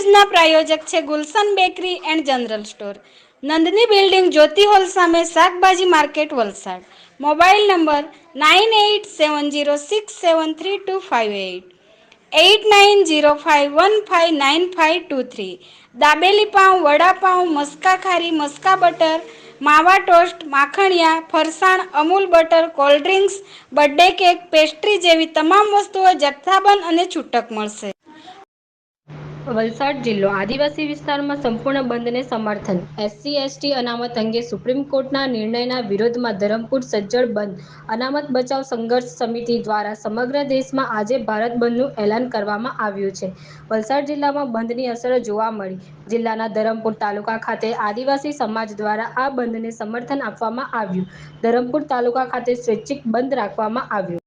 ન્યૂઝના પ્રાયોજક છે Gulshan bakery and general store, Nandini building, Jyoti hall સામે, શાકભાજી market, Valsad. Mobile number 9870673258, 8905159523. Dabeli પાઉં, વડાપાઉં, મસ્કા ખારી, મસ્કા બટર, માવા ટોસ્ટ, માખણિયા, ફરસાણ, Amul butter, cold drinks, birthday cake, pastry જેવી તમામ વસ્તુઓ જથ્થાબંધ અને છૂટક મળશે. વલસાડ જિલ્લો આદિવાસી વિસ્તારમાં સંપૂર્ણ બંધને સમર્થન. SC/ST અનામત અંગે સુપ્રીમ કોર્ટના નિર્ણયના વિરોધમાં ધરમપુર સજ્જડ બંધ. અનામત બચાવ સંઘર્ષ સમિતિ દ્વારા સમગ્ર દેશમાં આજે ભારત બંધનું એલાન કરવામાં આવ્યું છે. વલસાડ જિલ્લામાં બંધની અસર જોવા મળી. જિલ્લાના ધરમપુર તાલુકા ખાતે આદિવાસી સમાજ દ્વારા આ બંધને સમર્થન આપવામાં આવ્યું. ધરમપુર તાલુકા ખાતે સ્વૈચ્છિક બંધ રાખવામાં આવ્યું.